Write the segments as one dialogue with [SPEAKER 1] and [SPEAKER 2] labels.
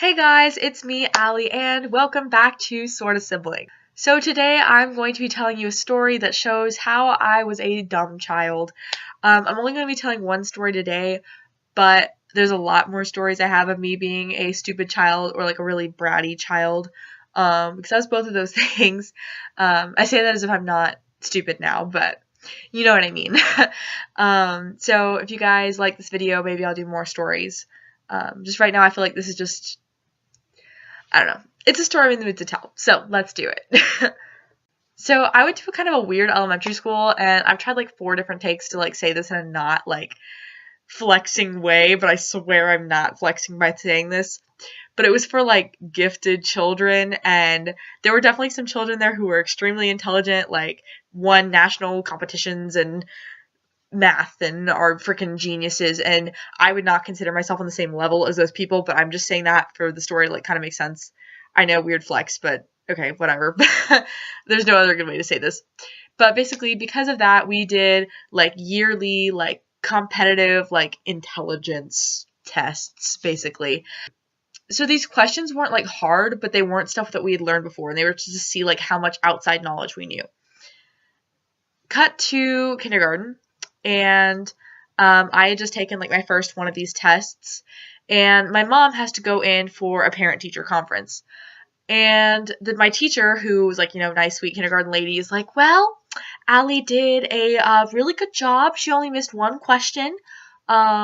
[SPEAKER 1] Hey guys, it's me, Allie, and welcome back to Sorta Sibling. So today I'm going to be telling you a story that shows how I was a dumb child. I'm only going to be telling one story today, but there's a lot more stories I have of me being a stupid child or like a really bratty child, because I was both of those things. I say that as if I'm not stupid now, but you know what I mean. So if you guys like this video, maybe I'll do more stories. Just right now I feel like this is just, I don't know. It's a story I'm in the mood to tell, so let's do it. So I went to a kind of a weird elementary school, and I've tried like 4 different takes to like say this in a not like flexing way, but I swear I'm not flexing by saying this. But it was for like gifted children, and there were definitely some children there who were extremely intelligent, like won national competitions and math and are freaking geniuses, and I would not consider myself on the same level as those people, but I'm just saying that for the story to like kind of make sense. I know, weird flex, but okay, whatever. There's no other good way to say this. But basically, because of that, we did like yearly like competitive like intelligence tests, basically. So these questions weren't like hard, but they weren't stuff that we had learned before, and they were just to see like how much outside knowledge we knew. Cut to kindergarten. And I had just taken like my first one of these tests, and my mom has to go in for a parent-teacher conference. And my teacher, who was like, nice, sweet kindergarten lady, is like, well, Allie did a really good job. She only missed one question,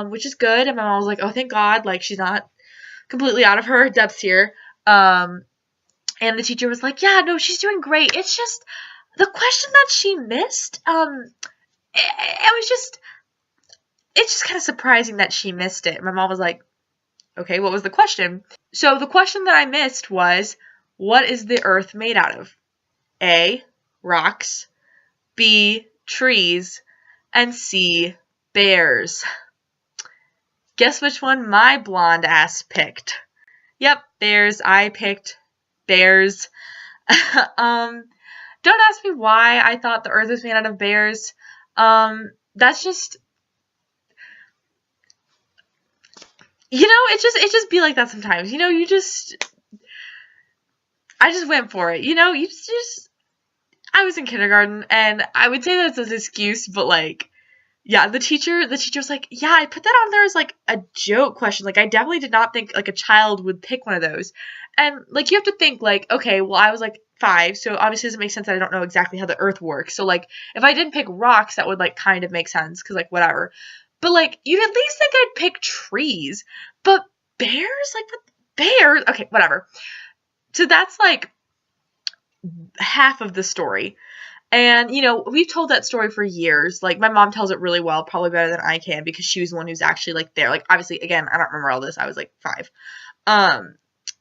[SPEAKER 1] which is good. And my mom was like, oh, thank God, like she's not completely out of her depths here. And the teacher was like, yeah, no, she's doing great. It's just the question that she missed, it's just kind of surprising that she missed it. My mom was like, okay, what was the question? So the question that I missed was, what is the earth made out of? A, rocks, B, trees, and C, bears. Guess which one my blonde ass picked? Yep, bears. I picked bears. Don't ask me why I thought the earth was made out of bears. That's just, it just be like that sometimes. I just went for it. I was in kindergarten, and I would say that's an excuse, but like, yeah, the teacher was like, yeah, I put that on there as like a joke question. Like, I definitely did not think like a child would pick one of those. And like, you have to think like, okay, well, I was like 5, so obviously it doesn't make sense that I don't know exactly how the earth works. So like, if I didn't pick rocks, that would like kind of make sense, because like, whatever. But like, you'd at least think I'd pick trees. But bears? Like, what? Bears? Okay, whatever. So that's like half of the story. And, we've told that story for years. Like, my mom tells it really well, probably better than I can, because she was the one who's actually, like, there. Like, obviously, again, I don't remember all this. I was, like, 5.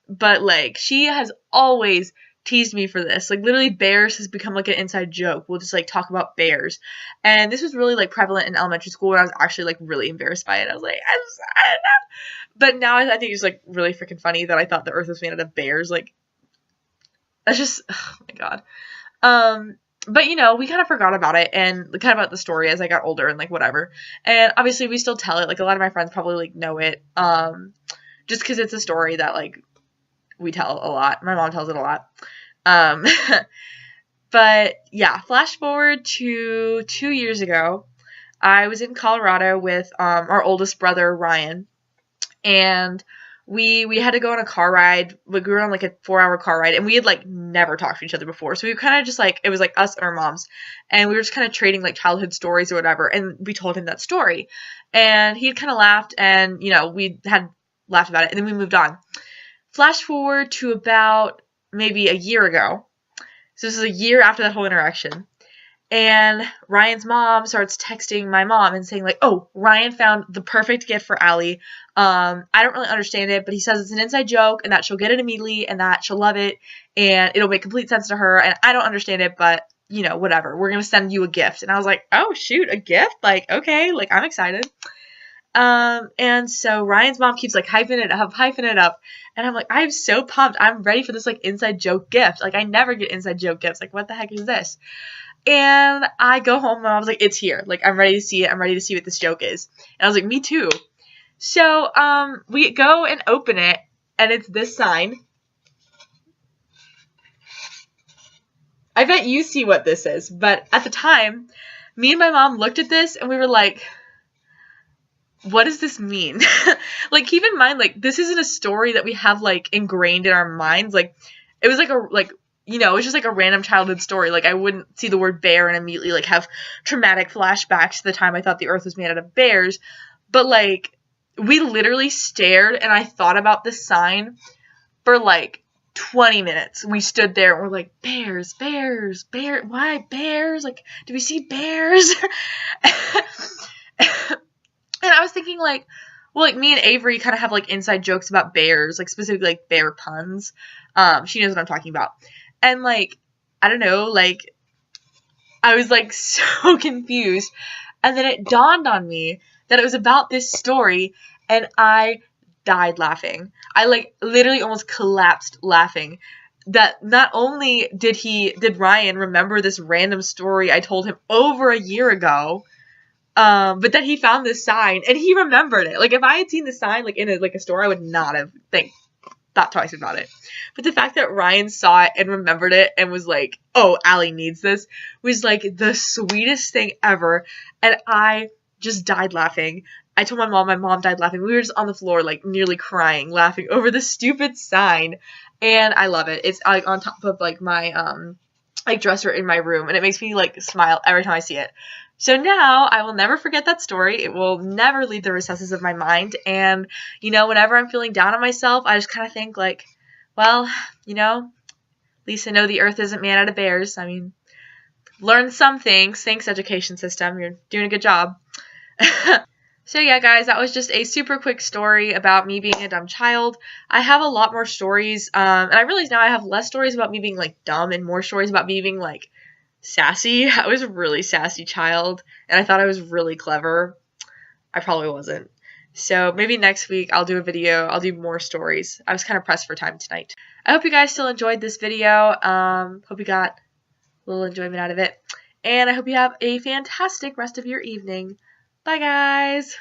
[SPEAKER 1] But, like, she has always teased me for this. Like, literally, bears has become, like, an inside joke. We'll just, like, talk about bears. And this was really, like, prevalent in elementary school, and I was actually, like, really embarrassed by it. I was like, I don't know. But now I think it's, like, really freaking funny that I thought the earth was made out of bears. Like, that's just, oh, my God. But, we kind of forgot about it and kind of about the story as I got older and, like, whatever. And obviously we still tell it. Like, a lot of my friends probably, like, know it. Just because it's a story that, like, we tell a lot. My mom tells it a lot. But, yeah, flash forward to 2 years ago. I was in Colorado with our oldest brother, Ryan. And we had to go on a car ride. We were on like a 4-hour car ride, and we had like never talked to each other before. So we kind of just like, it was like us and our moms, and we were just kind of trading like childhood stories or whatever. And we told him that story, and he had kind of laughed, and we had laughed about it, and then we moved on. Flash forward to about maybe a year ago. So this is a year after that whole interaction. And Ryan's mom starts texting my mom and saying like, oh, Ryan found the perfect gift for Allie. I don't really understand it, but he says it's an inside joke and that she'll get it immediately and that she'll love it and it'll make complete sense to her. And I don't understand it, but whatever. We're going to send you a gift. And I was like, oh, shoot, a gift? Like, okay, like I'm excited. And so Ryan's mom keeps like hyping it up. And I'm like, I'm so pumped. I'm ready for this like inside joke gift. Like I never get inside joke gifts. Like what the heck is this? And I go home and I was like, it's here. Like, I'm ready to see it. I'm ready to see what this joke is. And I was like, me too. So, we go and open it. and it's this sign. I bet you see what this is, but at the time, me and my mom looked at this and we were like, what does this mean? Like, keep in mind, like, this isn't a story that we have, like, ingrained in our minds. Like, it was it was just like a random childhood story. Like, I wouldn't see the word bear and immediately, like, have traumatic flashbacks to the time I thought the earth was made out of bears. But, like, we literally stared and I thought about this sign for, like, 20 minutes. We stood there and we're like, bears, bears, bear, why bears? Like, do we see bears? And I was thinking, like, well, like, me and Avery kind of have, like, inside jokes about bears, like, specifically, like, bear puns. She knows what I'm talking about. And, like, I don't know, like, I was, like, so confused. And then it dawned on me that it was about this story, and I died laughing. I, like, literally almost collapsed laughing. That not only did Ryan remember this random story I told him over a year ago, but then he found this sign and he remembered it. Like, if I had seen the sign, like, in a store, I would not have thought twice about it. But the fact that Ryan saw it and remembered it and was like, oh, Allie needs this, was, like, the sweetest thing ever. And I just died laughing. I told my mom died laughing. We were just on the floor, like, nearly crying, laughing over this stupid sign. And I love it. It's, like, on top of, like, my, like, dresser in my room. And it makes me, like, smile every time I see it. So now I will never forget that story. It will never leave the recesses of my mind. And, you know, whenever I'm feeling down on myself, I just kind of think, like, well, you know, at least I know the earth isn't made out of bears. I mean, learn some things. Thanks, education system. You're doing a good job. So yeah, guys, that was just a super quick story about me being a dumb child. I have a lot more stories, and I realize now I have less stories about me being, like, dumb and more stories about me being, like, sassy. I was a really sassy child, and I thought I was really clever. I probably wasn't. So maybe next week I'll do a video. I'll do more stories. I was kind of pressed for time tonight. I hope you guys still enjoyed this video. Hope you got a little enjoyment out of it. And I hope you have a fantastic rest of your evening. Bye, guys!